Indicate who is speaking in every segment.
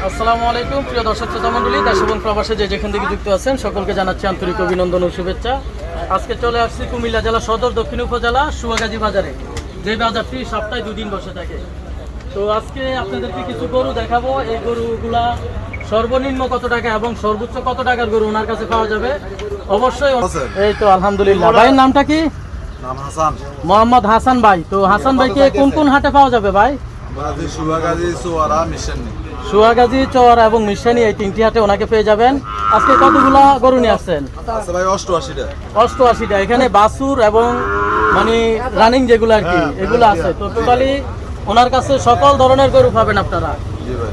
Speaker 1: আসসালামু আলাইকুম প্রিয় দর্শক শ্রোতা মণ্ডলী, দেশ এবং প্রবাসে যে যেখান থেকে যুক্ত আছেন সকলকে জানাচ্ছি আন্তরিক অভিনন্দন ও শুভেচ্ছা। আজকে চলে আসছি কুমিল্লা জেলা সদর দক্ষিণ উপজেলা সুয়াগাজী বাজারে, যে বাজারটি সপ্তাহে 2 দিন বসে থাকে। তো আজকে আপনাদেরকে কিছু গরু দেখাবো। এই গরুগুলা সর্বনিম্ন কত টাকা এবং সর্বোচ্চ কত টাকার গরু ওনার কাছে পাওয়া যাবে অবশ্যই। এই তো আলহামদুলিল্লাহ। ভাইয়ের নামটা কি?
Speaker 2: নাম হাসান।
Speaker 1: মোহাম্মদ হাসান ভাই। তো হাসান ভাইকে কোন কোন হাটে পাওয়া যাবে ভাই?
Speaker 2: সুয়াগাজী, চোয়ারা, মিশানি।
Speaker 1: সুয়াগাজী, চওয়ারা এবং মিশানি, এই 3টি হাটে ওনাকে পেয়ে যাবেন। আজকে কতগুলা গরু নিয়ে আসছেন?
Speaker 2: আচ্ছা ভাই, 88টা।
Speaker 1: 88টা। এখানে বাছুর এবং মানে রানিং যেগুলো আর কি এগুলো আছে। তো টোটালি ওনার কাছে সকল ধরনের গরু পাবেন আপনারা।
Speaker 2: জি ভাই।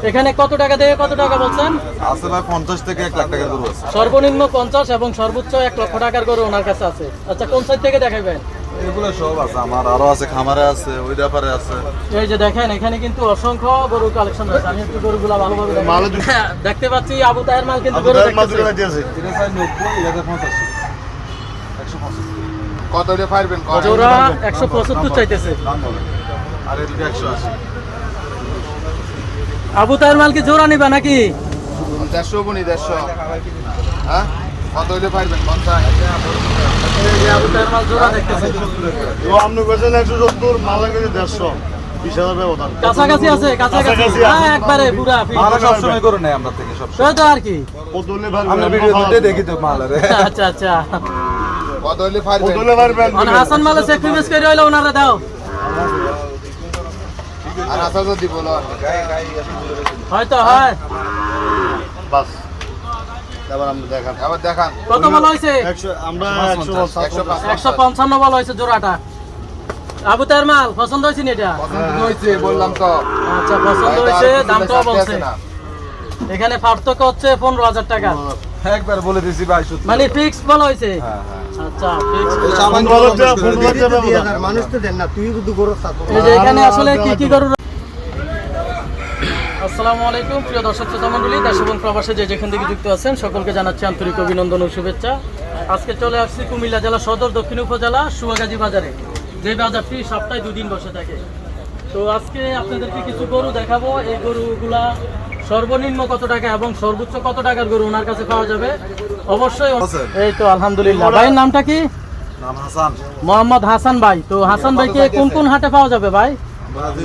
Speaker 1: এখানে কত টাকা দিয়ে কত টাকা বলছেন?
Speaker 2: আছে ভাই 50 থেকে 1 লাখ টাকার গরু আছে।
Speaker 1: সর্বনিম্ন 50 এবং সর্বোচ্চ 1 লক্ষ টাকার গরু ওনার কাছে আছে। আচ্ছা, কোন সাইড থেকে দেখাবেন?
Speaker 2: এগুলো সব আছে, আমার আরো আছে, খামারে আছে, ওই ব্যাপারে আছে।
Speaker 1: এই যে দেখেন, এখানে কিন্তু অসংখ্য গরু কালেকশন আছে। আমি একটু গরুগুলা ভালোভাবে দেখতে পাচ্ছি। আবু তাহের মাল কিন্তু গরু দেখতেছে।
Speaker 2: এটা ভাই 90, এটা 85, 150।
Speaker 3: কত হলে পারবেন?
Speaker 1: জোড়া 175 চাইতেছে।
Speaker 2: দাম বলেন। আর এই দুটো 180।
Speaker 1: আবু তাহের মাল কি জোড়া নিবা নাকি?
Speaker 3: 150 বনি 150। হ্যাঁ, কত হলে পারবেন? 50।
Speaker 1: এই যে আবু তাহের মাল জোড়া দেখতেছে।
Speaker 4: আপনি বলছেন 170, মাল লাগে 150, 20,000 ব্যবধান।
Speaker 1: কাছাকাছি আছে, কাছাকাছি। হ্যাঁ, একবারে পুরা ফিক্স।
Speaker 2: আমরা সব সময় করে নেই আমরা থেকে সব।
Speaker 1: তো আর কি,
Speaker 4: কত হলে পারবেন?
Speaker 2: আমরা ভিডিওতে দেখি তো মালের।
Speaker 1: আচ্ছা আচ্ছা।
Speaker 3: কত হলে
Speaker 4: কত
Speaker 3: পারবেন?
Speaker 4: হলে পারবেন?
Speaker 1: মানে হাসান মালে স্যাক্রিফাইস করে হইলো ওনারা দাও।
Speaker 3: আর আসা যদি বলো
Speaker 1: হয়তো হয়।
Speaker 4: বাস। এবার আমরা দেখান।
Speaker 3: আবার দেখান।
Speaker 1: কত বলা হয়েছে?
Speaker 4: 100, আমরা 150।
Speaker 1: 155 বলা হয়েছে জোড়াটা। আবু তাহের মাল পছন্দ হয়েছে নি এটা?
Speaker 3: পছন্দ হয়েছে বললাম তো।
Speaker 1: আচ্ছা, পছন্দ হয়েছে, দামটাও বলছে। এখানে পার্থক্য হচ্ছে 15,000 টাকা।
Speaker 2: একবার বলে দিছি ভাই সত্যি।
Speaker 1: মানে ফিক্স বলা হয়েছে।
Speaker 2: হ্যাঁ হ্যাঁ।
Speaker 1: আচ্ছা, ফিক্স।
Speaker 2: সামান্য
Speaker 4: বলো যে
Speaker 2: কম করে দিই।
Speaker 4: ব্যবধান।
Speaker 5: মানুষ তো দেন না, তুই শুধু গরু থাকো।
Speaker 1: এই যে এখানে আসলে কি কি গরু। আসসালামু আলাইকুম প্রিয় দর্শক শ্রোতা মণ্ডলী, দেশ এবং প্রবাসে যে যেখান থেকে যুক্ত আছেন সকলকে জানাচ্ছি আন্তরিক অভিনন্দন ও শুভেচ্ছা। আজকে চলে আসছি কুমিল্লা জেলা সদর দক্ষিণ উপজেলা সুয়াগাজী বাজারে, যে বাজারটি সপ্তাহে 2 দিন বসে থাকে। তো আজকে আপনাদেরকে কিছু গরু দেখাবো। এই গরুগুলা সর্বনিম্ন কত টাকা এবং সর্বোচ্চ কত টাকার গরু ওনার কাছে পাওয়া যাবে অবশ্যই। এই তো আলহামদুলিল্লাহ। ভাইয়ের নামটা কি?
Speaker 2: নাম হাসান।
Speaker 1: মোহাম্মদ হাসান ভাই। তো হাসান ভাইকে কোন কোন হাটে পাওয়া যাবে ভাই?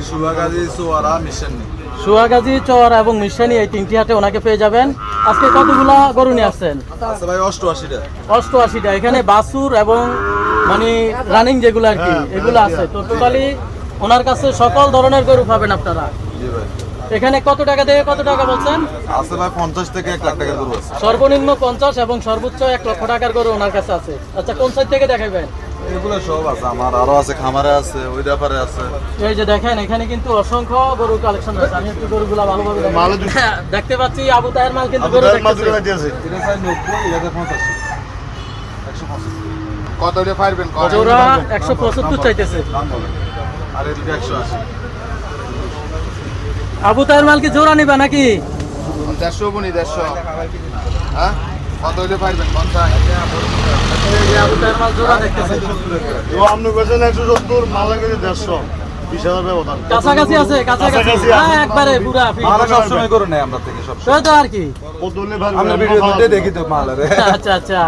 Speaker 2: সুয়াগাজী, চোয়ারা, মিশানি।
Speaker 1: সুয়াগাজী, চওয়ারা এবং মিশানি, এই 3টি হাটে ওনাকে পেয়ে যাবেন। আজকে কতগুলা গরু নিয়ে আসছেন?
Speaker 2: আচ্ছা ভাই 88টা।
Speaker 1: 88টা। এখানে বাছুর এবং মানে রানিং যেগুলো আর কি এগুলো আছে। তো টোটালি ওনার কাছে সকল ধরনের গরু পাবেন আপনারা।
Speaker 2: জি ভাই।
Speaker 1: এখানে কত টাকা দিয়ে কত টাকা বলছেন?
Speaker 2: আছে ভাই 50 থেকে 1 লাখ টাকার গরু আছে।
Speaker 1: সর্বনিম্ন 50 এবং সর্বোচ্চ 1 লক্ষ টাকার গরু ওনার কাছে আছে। আচ্ছা, কোন সাইড থেকে দেখাবেন?
Speaker 2: এগুলো সব আছে, আমার আরো আছে, খামারে আছে, ওই ব্যাপারে আছে।
Speaker 1: এই যে দেখেন, এখানে কিন্তু অসংখ্য গরু কালেকশন আছে। আমি একটু গরুগুলা ভালোভাবে দেখতে পাচ্ছি। আবু তাহের মাল কিন্তু গরু দেখতেছে।
Speaker 2: এটা ভাই 90, এটা 85, 150।
Speaker 3: কত হলে পারবেন?
Speaker 1: জোড়া 175 চাইতেছে।
Speaker 2: দাম বলেন। আর এই দুটো 180।
Speaker 1: আবু তাহের মাল কি জোড়া নিবা নাকি?
Speaker 3: 150 বনি 150। হ্যাঁ, কত হলে পারবেন? 50।
Speaker 1: এই যে আবু তাহের মাল জোড়া দেখতেছে।
Speaker 4: আপনি বলছেন 170, মাল লাগে 150, 20,000 ব্যবধান।
Speaker 1: কাছাকাছি আছে, কাছাকাছি। হ্যাঁ, একবারে পুরা ফিক্স।
Speaker 2: আমরা সব সময় করে নেই আমরা থেকে সব।
Speaker 1: তো আর কি,
Speaker 4: কত হলে
Speaker 2: আমরা
Speaker 4: পারবেন?
Speaker 2: ভিডিওতে দেখি তো মালের।
Speaker 1: আচ্ছা আচ্ছা।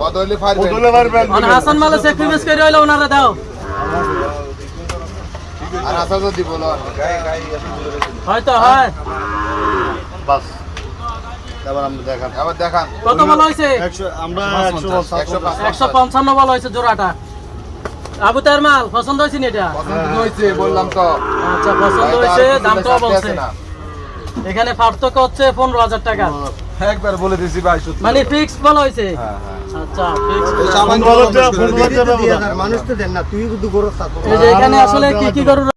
Speaker 3: কত হলে
Speaker 4: কত
Speaker 3: পারবেন?
Speaker 4: হলে পারবেন?
Speaker 1: মানে হাসান মালে স্যাক্রিফাইস করে হইলো ওনারা দাও।
Speaker 3: আর আসা যদি বলো
Speaker 1: হয়তো হয়।
Speaker 4: বাস। এবার আমরা দেখান।
Speaker 3: আবার দেখান।
Speaker 1: কত বলা হয়েছে?
Speaker 4: 100, আমরা 150।
Speaker 1: 155 বলা হয়েছে জোড়াটা। আবু তাহের মাল পছন্দ হয়েছে নি এটা?
Speaker 3: পছন্দ হয়েছে বললাম তো।
Speaker 1: আচ্ছা, পছন্দ হয়েছে, দামটাও বলছে। এখানে পার্থক্য হচ্ছে 15,000 টাকা।
Speaker 2: একবার বলে দিছি ভাই সত্যি।
Speaker 1: মানে ফিক্স বলা হয়েছে।
Speaker 2: হ্যাঁ হ্যাঁ।
Speaker 1: আচ্ছা, ফিক্স।
Speaker 2: সামান্য
Speaker 4: 15,000
Speaker 2: কম করে দিই।
Speaker 4: ব্যবধান।
Speaker 5: মানুষ তো দেন না, তুই শুধু গরু থাকো।
Speaker 1: এই যে এখানে আসলে কি কি গরু